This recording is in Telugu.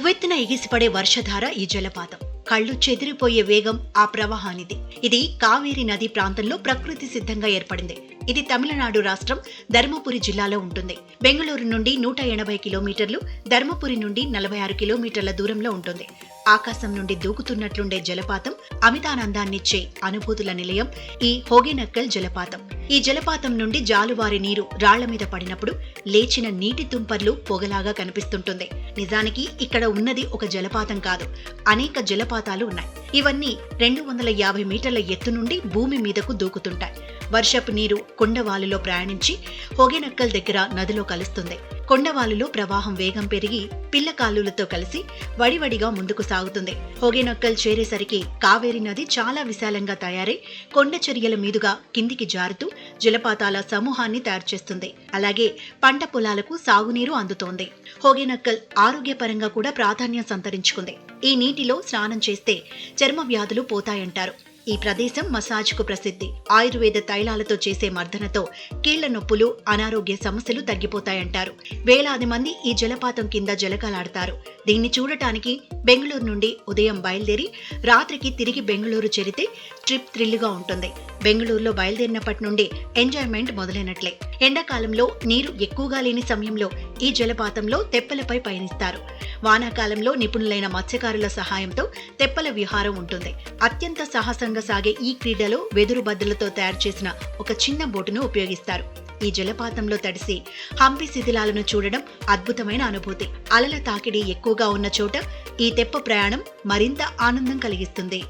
ఉవ్వెత్తున ఎగిసిపడే వర్షధార ఈ జలపాతం. కళ్ళు చెదిరిపోయే వేగం ఆ ప్రవాహానిది. ఇది కావేరీ నది ప్రాంతంలో ప్రకృతి సిద్ధంగా ఏర్పడింది. ఇది తమిళనాడు రాష్ట్రం ధర్మపురి జిల్లాలో ఉంటుంది. బెంగళూరు నుండి 180 కిలోమీటర్లు, ధర్మపురి నుండి 46 కిలోమీటర్ల దూరంలో ఉంటుంది. ఆకాశం నుండి దూకుతున్నట్లుండే జలపాతం, అమితానందాన్నిచ్చే అనుభూతుల నిలయం ఈ హోగెనక్కల్ జలపాతం. ఈ జలపాతం నుండి జాలువారి నీరు రాళ్ల మీద పడినప్పుడు లేచిన నీటి తుంపర్లు పొగలాగా కనిపిస్తుంటుంది. నిజానికి ఇక్కడ ఉన్నది ఒక జలపాతం కాదు, అనేక జలపాతాలు ఉన్నాయి. ఇవన్నీ 250 మీటర్ల ఎత్తు నుండి భూమి మీదకు దూకుతుంటాయి. వర్షపు నీరు కొండవాలులో ప్రయాణించి హోగెనక్కల్ దగ్గర నదిలో కలుస్తుంది. కొండవాలులో ప్రవాహం వేగం పెరిగి పిల్లకాలులతో కలిసి వడివడిగా ముందుకు సాగుతుంది. హోగెనక్కల్ చేరేసరికి కావేరీ నది చాలా విశాలంగా తయారై కొండ చర్యల మీదుగా కిందికి జారుతూ జలపాతాల సమూహాన్ని తయారు చేస్తుంది. అలాగే పంట పొలాలకు సాగునీరు అందుతోంది. హోగెనక్కల్ ఆరోగ్యపరంగా కూడా ప్రాధాన్యం సంతరించుకుంది. ఈ నీటిలో స్నానం చేస్తే చర్మ వ్యాధులు పోతాయంటారు. ఈ ప్రదేశం మసాజ్కు ప్రసిద్ధి. ఆయుర్వేద తైలాలతో చేసే మర్దనతో కీళ్ల నొప్పులు, అనారోగ్య సమస్యలు తగ్గిపోతాయంటారు. వేలాది మంది ఈ జలపాతం కింద జలకాలాడతారు. దీన్ని చూడటానికి బెంగళూరు నుండి ఉదయం బయలుదేరి రాత్రికి తిరిగి బెంగళూరు చేరితే ట్రిప్ థ్రిల్గా ఉంటుంది. బెంగళూరులో బయలుదేరినప్పటి నుండి ఎంజాయ్మెంట్ మొదలైనట్లే. ఎండాకాలంలో నీరు ఎక్కువగా లేని సమయంలో ఈ జలపాతంలో తెప్పలపై పయనిస్తారు. వానాకాలంలో నిపుణులైన మత్స్యకారుల సహాయంతో తెప్పల విహారం ఉంటుంది. అత్యంత సాహసంగా సాగే ఈ క్రీడలో వెదురు బద్దలతో తయారు చేసిన ఒక చిన్న బోటును ఉపయోగిస్తారు. ఈ జలపాతంలో తడిసి హంపి శిథిలాలను చూడడం అద్భుతమైన అనుభూతి. అలల తాకిడి ఎక్కువగా ఉన్న చోట ఈ తెప్ప ప్రయాణం మరింత ఆనందం కలిగిస్తుంది.